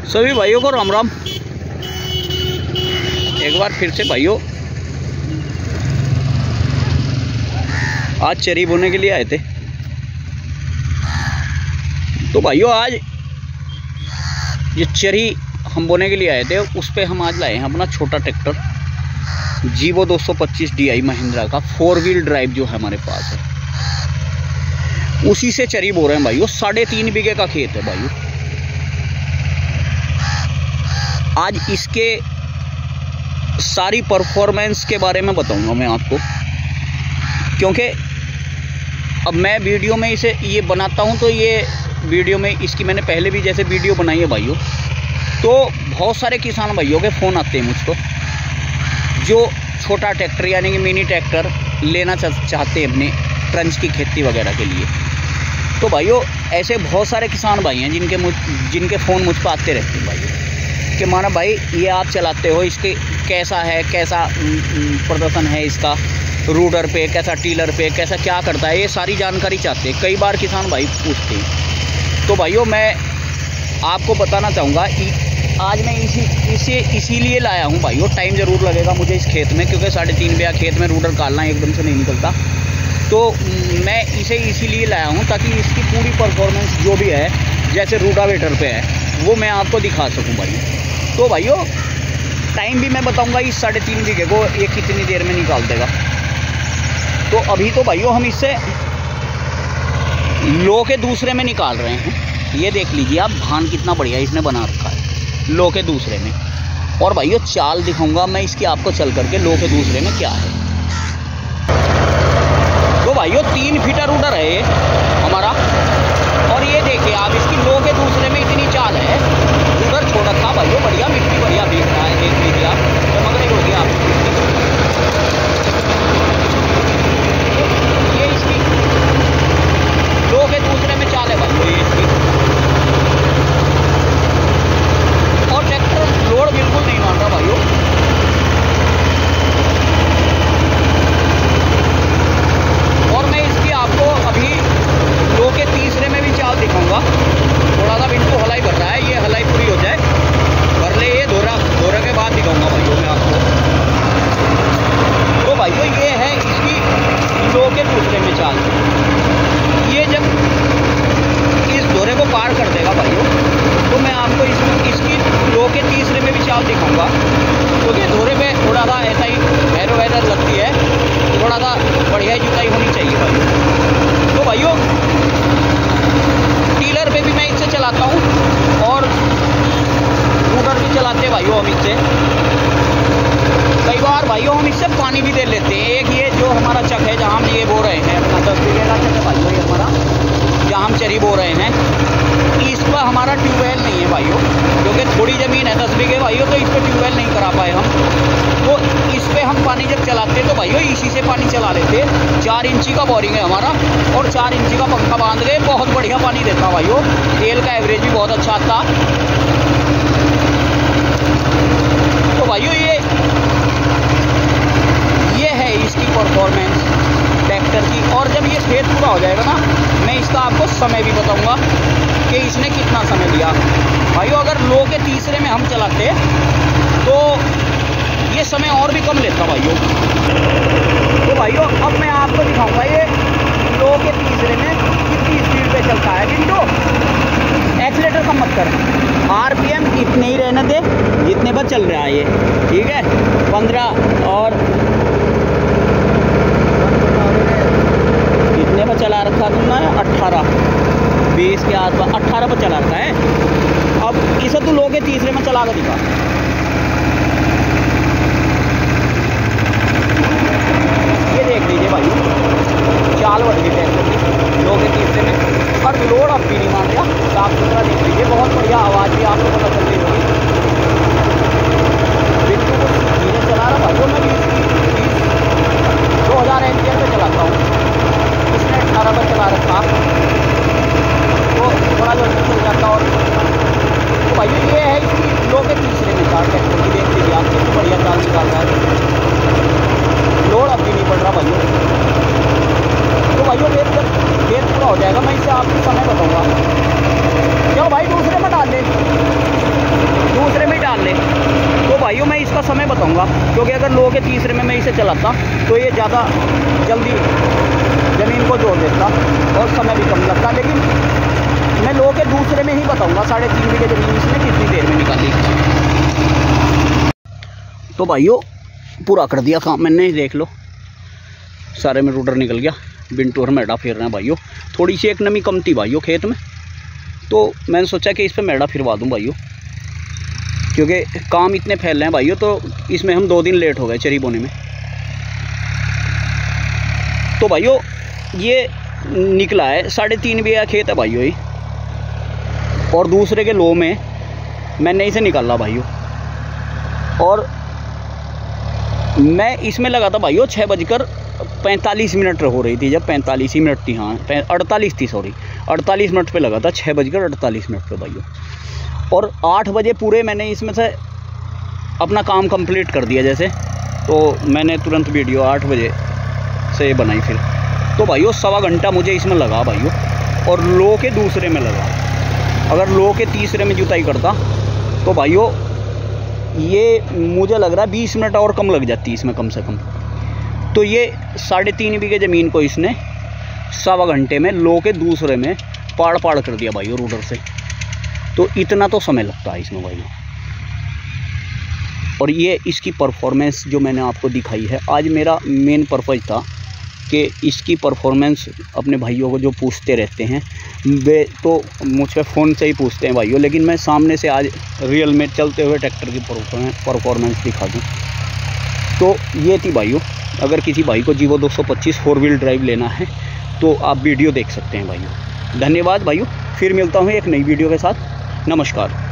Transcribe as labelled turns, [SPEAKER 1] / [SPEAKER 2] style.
[SPEAKER 1] सभी भाइयों को राम राम। एक बार फिर से भाइयों आज चरी बोने के लिए आए थे। तो भाइयों आज ये चरी हम बोने के लिए आए थे, उस पे हम आज लाए हैं अपना छोटा ट्रैक्टर जीवो 225 DI महिंद्रा का 4 व्हील ड्राइव जो है हमारे पास है, उसी से चरी बो रहे हैं भाइयों। 3.5 बीघे का खेत है भाइयों। आज इसके सारी परफॉर्मेंस के बारे में बताऊंगा मैं आपको, क्योंकि अब मैं वीडियो में इसे ये बनाता हूं तो ये वीडियो में इसकी मैंने पहले भी जैसे वीडियो बनाई है भाइयों, तो बहुत सारे किसान भाइयों के फ़ोन आते हैं मुझको जो छोटा ट्रैक्टर यानी कि मिनी ट्रैक्टर लेना चाहते हैं अपने ट्रंच की खेती वगैरह के लिए। तो भाइयों ऐसे बहुत सारे किसान भाई हैं जिनके फ़ोन मुझ पर आते रहते हैं भाइयों कि माना भाई ये आप चलाते हो, इसके कैसा है, कैसा प्रदर्शन है इसका रूडर पे, कैसा टीलर पे, कैसा क्या करता है, ये सारी जानकारी चाहते हैं। कई बार किसान भाई पूछते हैं। तो भाइयों मैं आपको बताना चाहूँगा आज मैं इसीलिए लाया हूँ भाइयों। टाइम ज़रूर लगेगा मुझे इस खेत में, क्योंकि 3.5 बीघा खेत में रूडर काटना एकदम से नहीं निकलता। तो मैं इसे इसीलिए लाया हूँ ताकि इसकी पूरी परफॉर्मेंस जो भी है जैसे रूडावेटर पे है वो मैं आपको दिखा सकूँ भाई। तो भाइयों टाइम भी मैं बताऊँगा इस 3.5 बीघे को ये कितनी देर में निकाल देगा। तो अभी तो भाइयों हम इससे लो के दूसरे में निकाल रहे हैं। ये देख लीजिए आप, धान कितना बढ़िया इसने बना रखा है लो के दूसरे में। और भाइयों चाल दिखाऊंगा मैं इसकी आपको चल करके लो के दूसरे में क्या है। तो भाइयों 3 फीटर रूडर है ये हमारा, और ये देखिए आप इसकी लो के दूसरे में इतनी चाल है। रूडर छोड़ रखा भाइयों, बढ़िया मिट्टी बढ़िया भीग रहा है, देख लीजिए आप, चमक रही होगी आप। ये इसकी लो के दूसरे में चाल है भाइयों ये इसकी। और ट्रैक्टर लोड बिल्कुल नहीं मान रहा भाइयों। और मैं इसकी आपको अभी लो के तीसरे में भी चाल दिखाऊंगा। थोड़ा सा बिल्कुल हलाई भर रहा है, ये हलाई पूरी हो जाए, भर ले ये धोरा के बाद दिखाऊंगा भाइयों मैं आपको। तो भाइयों ये है इसकी लो के दूसरे में चाल। ये जब इस धोरे को पार कर देगा भाइयों तो मैं आपको इसकी लो के तीसरे में भी चाल दिखाऊंगा। क्योंकि तो धोरे पे थोड़ा सा ऐसा ही भैरो वैदर लगती है, थोड़ा सा बढ़िया जुताई होनी चाहिए भाइयों। तो भाइयों टीलर पे भी मैं इससे चलाता हूँ और रूडर भी चलाते भाइयों हम इससे। कई बार भाइयों हम इससे पानी भी दे लेते हैं। एक ये जो हमारा चक है जहाँ हम ये बो रहे हैं, अपना 10 बीघे का चक है भाइयों ये हमारा, जहाँ हम चरी बो रहे हैं, इस पर हमारा ट्यूबवेल नहीं है भाइयों, क्योंकि थोड़ी ज़मीन है 10 बीघे भाइयों, तो इस पर ट्यूबवेल नहीं करा पाए हम। तो इस पर हम पानी जब चलाते तो भाइयों इसी से पानी चला लेते। 4 इंची का बोरिंग है हमारा और 4 इंची का पंखा बांध के बहुत बढ़िया पानी देता भाइयों। तेल का एवरेज भी बहुत अच्छा आता। तो भाइयों ये है इसकी परफॉर्मेंस ट्रैक्टर की। और जब ये खेत पूरा हो जाएगा ना, मैं इसका आपको समय भी बताऊंगा कि इसने कितना समय लिया भाइयों। अगर लो के तीसरे में हम चलाते तो ये समय और भी कम लेता भाइयों। तो भाइयों अब मैं आपको दिखाऊंगा ये लो के तीसरे में कितनी स्पीड पे चलता है। किंतु एक्सीलेटर कम मत कर, RPM इतने ही रहने दे जितने पर चल रहा है ये, ठीक है। 15 और कितने पर चला रखा तुमने? 18 20 के आसपास 18 पर चला रखा है। अब इसे तू लो के तीसरे में चला कर दिखा। ये देख लीजिए भाई, चाल बढ़ गई ट्रैक्टर की लो के तीसरे में, और लोड अब भी नहीं मान रहा। साफ सुथरा देख लीजिए, बहुत बढ़िया आवाज़ भी आपको पता चल रही होगी। बिल्कुल धीरे चला रहा भाई, मैं 2000 एम्पियर पे चलाता हूँ, इसने 18 पर चला रखा तो थोड़ा जल्दी चल जाता। और तो भाई ये है इसकी लो के तीसरे में चाल ट्रैक्टर की, देख लीजिए आप कितनी बढ़िया चाल निकाल रहा है। लोड अब भी नहीं पड़ रहा भाइयों। तो भाइयों जब खेत पूरा हो जाएगा मैं इससे आपको समय बताऊंगा। क्यों भाई दूसरे में डाल बताऊंगा, क्योंकि अगर लो के तीसरे में मैं इसे चलाता तो ये ज़्यादा जल्दी ज़मीन को जोड़ देता और समय भी कम लगता। लेकिन मैं लो के दूसरे में ही बताऊंगा 3.5 बीघे ज़मीन इसने कितनी देर में निकाली। तो भाइयों पूरा कर दिया काम मैंने, देख लो सारे में रूडर निकल गया, बिंटू और मैडा फिर रहे हैं भाइयों। थोड़ी सी एक नमी कम थी भाइयों खेत में, तो मैंने सोचा कि इस पर मैडा फिरवा दूं भाइयों, क्योंकि काम इतने फैल रहे हैं भाइयों। तो इसमें हम 2 दिन लेट हो गए चरी बोने में। तो भाइयों ये निकला है 3.5 बीघा खेत है भाइयों ये, और दूसरे के लो में मैंने इसे निकाला भाइयों। और मैं इसमें लगा था भाइयों 6:45 हो रही थी, जब 45 ही मिनट थी, हाँ 48 थी, सॉरी 48 मिनट पे लगा था, 6:48 पे भाइयों। और 8 बजे पूरे मैंने इसमें से अपना काम कंप्लीट कर दिया जैसे, तो मैंने तुरंत वीडियो 8 बजे से बनाई फिर। तो भाइयों 1.25 घंटा मुझे इसमें लगा भाइयों, और लो के दूसरे में लगा। अगर लो के तीसरे में जुताई करता तो भाइयों ये मुझे लग रहा है 20 मिनट और कम लग जाती इसमें कम से कम। तो ये 3.5 बीघे ज़मीन को इसने 1.25 घंटे में लो के दूसरे में पाड़ कर दिया भाइयों रूडर से। तो इतना तो समय लगता है इसमें भाइयों। और ये इसकी परफॉर्मेंस जो मैंने आपको दिखाई है, आज मेरा मेन पर्पज़ था कि इसकी परफॉर्मेंस अपने भाइयों को जो पूछते रहते हैं वे तो मुझ पर फ़ोन से ही पूछते हैं भाइयों, लेकिन मैं सामने से आज रियल में चलते हुए ट्रैक्टर की परफॉर्मेंस दिखा दूँ। तो ये थी भाइयों, अगर किसी भाई को जीवो 225 4 व्हील ड्राइव लेना है तो आप वीडियो देख सकते हैं भाइयों। धन्यवाद भाइयों, फिर मिलता हूँ एक नई वीडियो के साथ। नमस्कार।